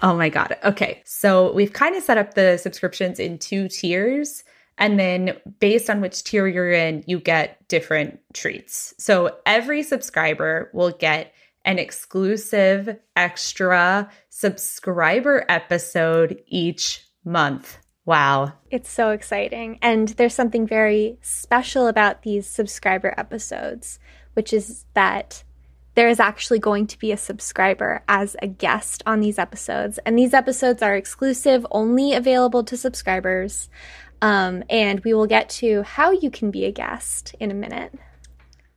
Oh my God. Okay. So we've kind of set up the subscriptions in 2 tiers. And then based on which tier you're in, you get different treats. So every subscriber will get an exclusive extra subscriber episode each month. Wow. It's so exciting. And there's something very special about these subscriber episodes, which is that there is actually going to be a subscriber as a guest on these episodes. And these episodes are exclusive, only available to subscribers. And we will get to how you can be a guest in a minute.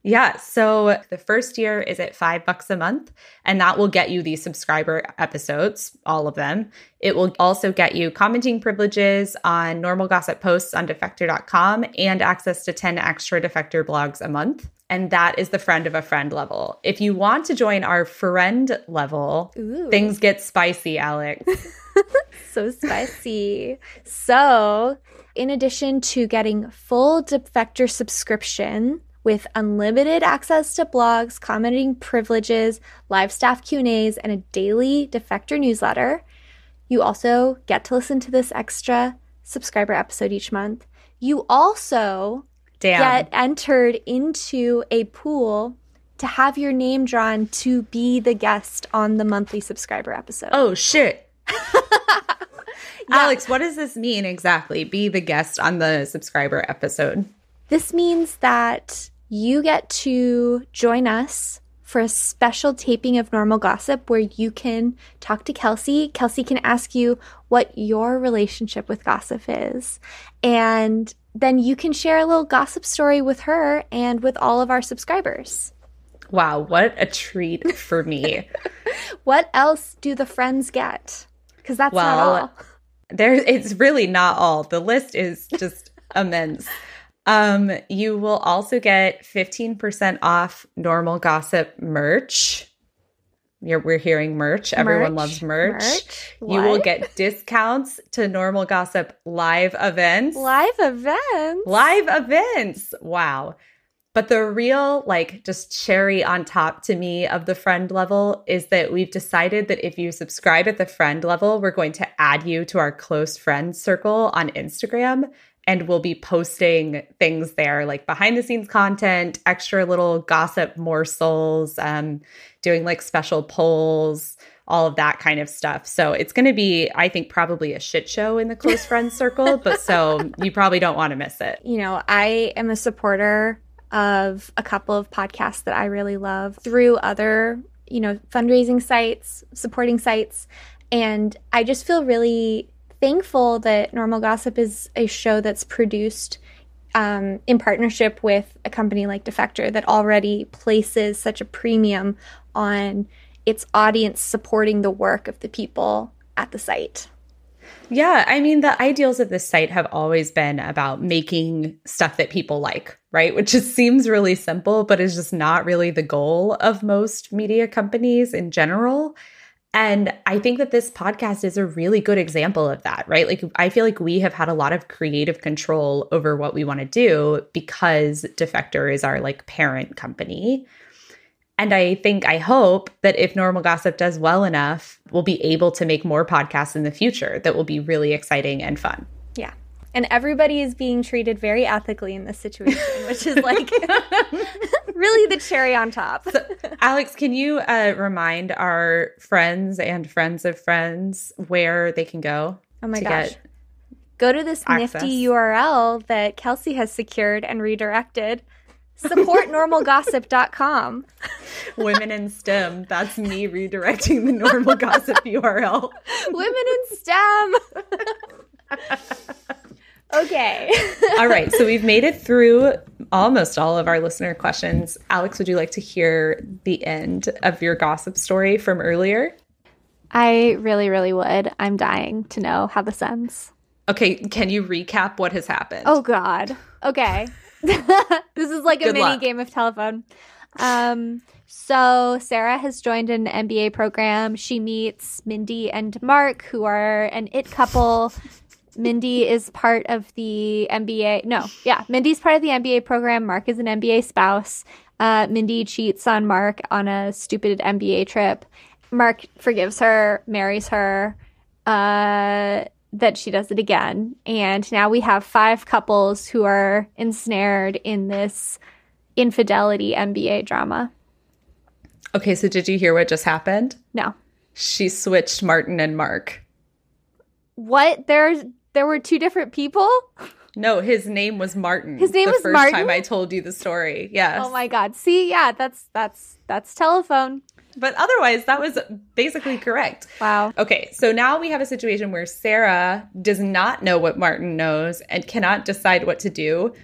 Yeah. So the first year is at $5 a month, and that will get you these subscriber episodes, all of them. It will also get you commenting privileges on Normal Gossip posts on Defector.com and access to 10 extra Defector blogs a month. And that is the friend of a friend level. If you want to join our friend level, Ooh. Things get spicy, Alex. So spicy. So in addition to getting full Defector subscription, with unlimited access to blogs, commenting privileges, live staff Q&As, and a daily Defector newsletter, you also get to listen to this extra subscriber episode each month. You also get entered into a pool to have your name drawn to be the guest on the monthly subscriber episode. Oh, shit. Yeah. Alex, what does this mean exactly? Be the guest on the subscriber episode. This means that you get to join us for a special taping of Normal Gossip where you can talk to Kelsey. Kelsey can ask you what your relationship with gossip is. And then you can share a little gossip story with her and with all of our subscribers. Wow, what a treat for me. What else do the friends get? Because that's not all. It's really not all. The list is just immense. You will also get 15% off Normal Gossip merch. We're hearing merch. Everyone loves merch. You will get discounts to Normal Gossip live events. Live events. Wow. But the real, just cherry on top to me of the friend level is that we've decided that if you subscribe at the friend level, we're going to add you to our close friends circle on Instagram. and we'll be posting things there like behind the scenes content, extra little gossip morsels, doing like special polls, all of that kind of stuff. So it's going to be, I think, probably a shit show in the close friends circle, but so you probably don't want to miss it. You know, I am a supporter of a couple of podcasts that I really love through other, you know, fundraising sites, supporting sites. And I just feel really thankful that Normal Gossip is a show that's produced in partnership with a company like Defector that already places such a premium on its audience supporting the work of the people at the site. Yeah, I mean, the ideals of this site have always been about making stuff that people like, right? Which just seems really simple, but is just not really the goal of most media companies in general. And I think that this podcast is a really good example of that, right? Like, I feel like we have had a lot of creative control over what we want to do because Defector is our like parent company. And I hope that if Normal Gossip does well enough, we'll be able to make more podcasts in the future that will be really exciting and fun. Yeah. And everybody is being treated very ethically in this situation, which is like really the cherry on top. So, Alex, can you remind our friends and friends of friends where they can go? Oh my gosh. Go to this access. nifty URL that Kelsey has secured and redirected. Supportnormalgossip.com. Women in STEM. That's me redirecting the Normal Gossip URL. Women in STEM. Okay. All right. So we've made it through almost all of our listener questions. Alex, would you like to hear the end of your gossip story from earlier? I really, really would. I'm dying to know how this ends. Okay. Can you recap what has happened? Oh, God. Okay. This is like a Good mini luck. game of telephone. So Sarah has joined an MBA program. She meets Mindy and Mark, who are an it couple. Mindy is part of the MBA. Mindy's part of the MBA program. Mark is an MBA spouse. Mindy cheats on Mark on a stupid MBA trip. Mark forgives her, marries her. That she does it again. And now we have 5 couples who are ensnared in this infidelity MBA drama. Okay. So did you hear what just happened? No. She switched Martin and Mark. What? There were 2 different people? No, his name was Martin. His name was Martin? Martin? The first time I told you the story. Yes. Oh my God. See, yeah, that's telephone. But otherwise, that was basically correct. Wow. Okay, so now we have a situation where Sarah does not know what Martin knows and cannot decide what to do.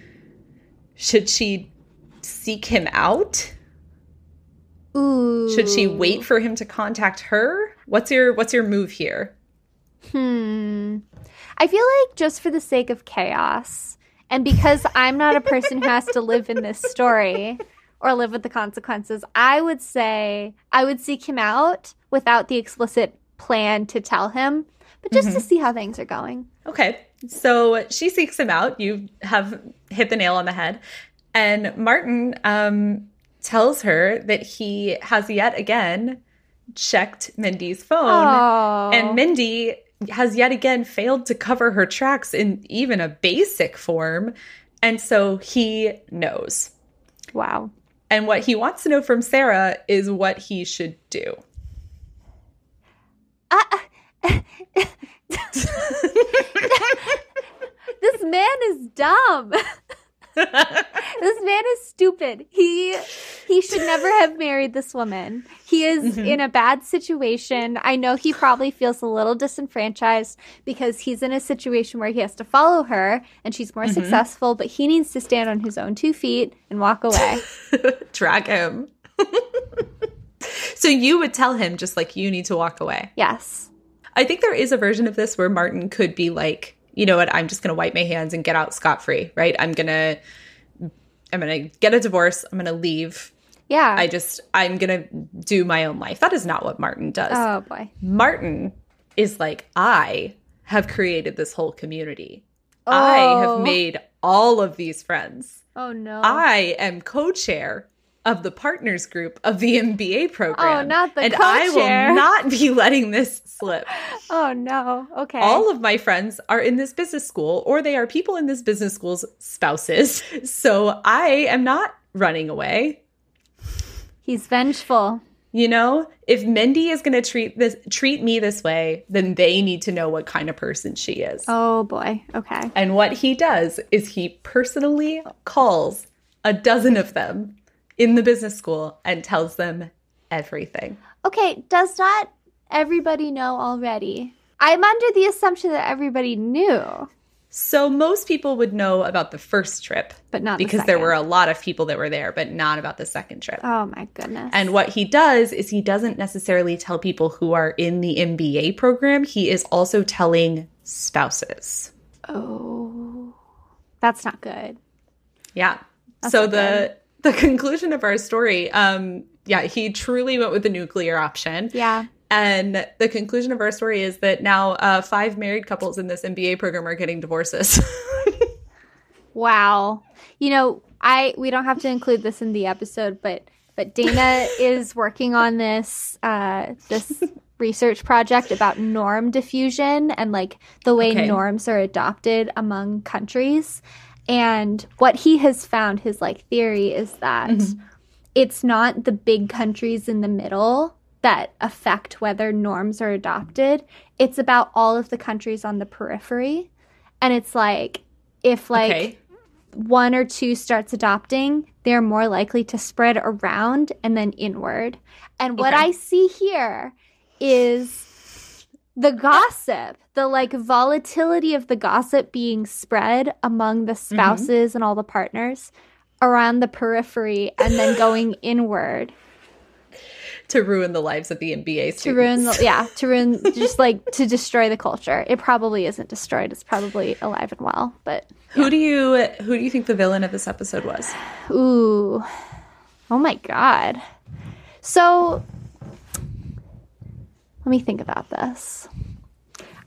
Should she seek him out? Ooh. Should she wait for him to contact her? What's your move here? I feel like just for the sake of chaos, and because I'm not a person who has to live in this story or live with the consequences, I would say I would seek him out without the explicit plan to tell him, but just to see how things are going. Okay, so she seeks him out. You have hit the nail on the head. And Martin tells her that he has yet again checked Mindy's phone. Oh. And Mindy has yet again failed to cover her tracks in even a basic form. And so he knows. Wow. And what he wants to know from Sarah is what he should do. This man is dumb. This man is stupid. He should never have married this woman. He is in a bad situation. I know he probably feels a little disenfranchised because he's in a situation where he has to follow her and she's more successful, but he needs to stand on his own 2 feet and walk away. Drag him. So you would tell him just like, you need to walk away. Yes. I think there is a version of this where Martin could be like, you know what, I'm just going to wipe my hands and get out scot-free, right? I'm going to get a divorce. I'm going to leave. Yeah. I'm going to do my own life. That is not what Martin does. Oh, boy. Martin is like, I have created this whole community. Oh. I have made all of these friends. Oh, no. I am co-chair of the partners group of the MBA program. Oh, not the and co-chair. I will not be letting this slip. Oh, no. Okay. All of my friends are in this business school, or they are people in this business school's spouses. So I am not running away. He's vengeful. You know, if Mindy is going to treat me this way, then they need to know what kind of person she is. Oh, boy. Okay. And what he does is he personally calls a dozen of them in the business school and tells them everything. Okay. Does not everybody know already? I'm under the assumption that everybody knew. So most people would know about the first trip. But not the because there second. were a lot of people that were there, but not about the second trip. Oh, my goodness. And what he does is he doesn't necessarily tell people who are in the MBA program. He is also telling spouses. Oh, that's not good. Yeah. That's so not good. the conclusion of our story, he truly went with the nuclear option. Yeah. And the conclusion of our story is that now 5 married couples in this MBA program are getting divorces. Wow. You know, we don't have to include this in the episode, but Dana is working on this research project about norm diffusion and like the way norms are adopted among countries. And what he has found, his like theory is that it's not the big countries in the middle that affect whether norms are adopted. It's about all of the countries on the periphery. And it's like, if like one or two starts adopting, they're more likely to spread around and then inward. And what I see here is the gossip, the like volatility of the gossip being spread among the spouses and all the partners around the periphery and then going inward. To ruin the lives of the MBA students. To destroy the culture. It probably isn't destroyed. It's probably alive and well. But who do you think the villain of this episode was? Ooh, oh my God. So let me think about this.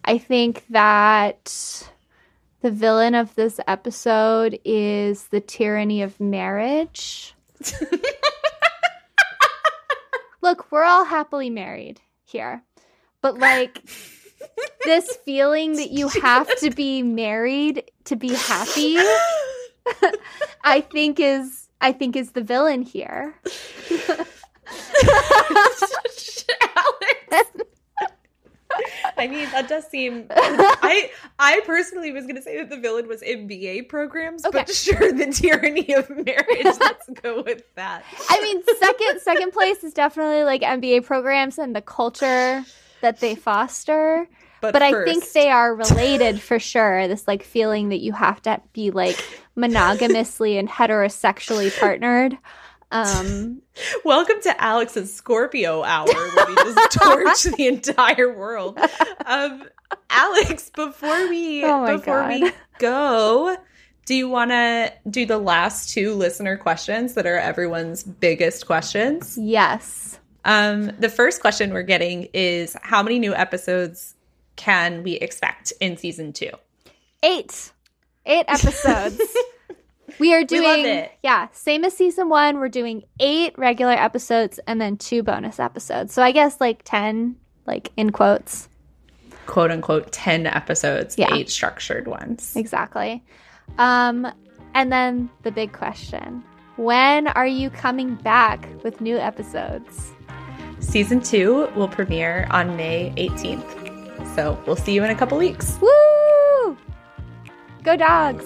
I think that the villain of this episode is the tyranny of marriage. Look, we're all happily married here. But like this feeling that you have to be married to be happy, I think is the villain here. Alex. I mean, that does seem... I personally was going to say that the villain was MBA programs, but sure, the tyranny of marriage, let's go with that. I mean, second place is definitely like MBA programs and the culture that they foster. But I think they are related for sure. This like feeling that you have to be like monogamously and heterosexually partnered. Welcome to Alex's Scorpio hour, where we just torch the entire world. Alex, before we go, do you want to do the last 2 listener questions that are everyone's biggest questions? Yes. The first question we're getting is, how many new episodes can we expect in season 2? 8 episodes. We are doing, love it. Yeah, same as season 1. We're doing 8 regular episodes and then 2 bonus episodes. So I guess like 10, like in quotes. Quote unquote 10 episodes, yeah. 8 structured ones. Exactly. And then the big question, when are you coming back with new episodes? Season 2 will premiere on May 18th. So we'll see you in a couple weeks. Woo! Go Dogs!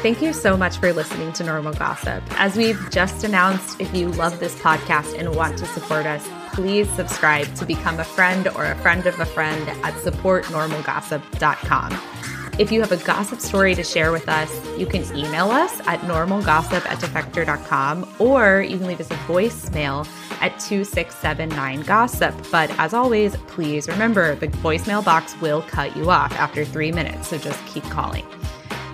Thank you so much for listening to Normal Gossip. As we've just announced, if you love this podcast and want to support us, please subscribe to become a friend or a friend of a friend at supportnormalgossip.com. If you have a gossip story to share with us, you can email us at normalgossip@defector.com, or you can leave us a voicemail at 2679-GOSSIP. But as always, please remember, the voicemail box will cut you off after 3 minutes, so just keep calling.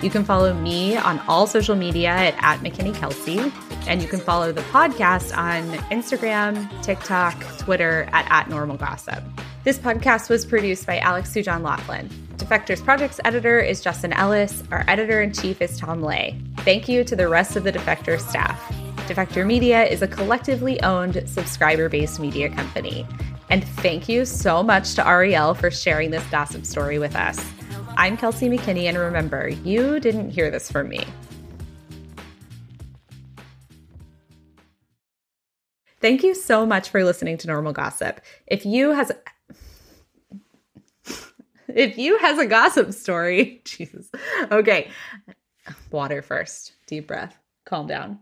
You can follow me on all social media at @McKinney-Kelsey, and you can follow the podcast on Instagram, TikTok, Twitter at @NormalGossip. This podcast was produced by Alex Sujan Laughlin. Defectors Projects editor is Justin Ellis. Our editor-in-chief is Tom Lay. Thank you to the rest of the Defector staff. Defector Media is a collectively owned, subscriber-based media company. And thank you so much to Ariel for sharing this gossip story with us. I'm Kelsey McKinney, and remember, you didn't hear this from me. Thank you so much for listening to Normal Gossip. If you has a gossip story, Jesus. Okay, water first. Deep breath. Calm down.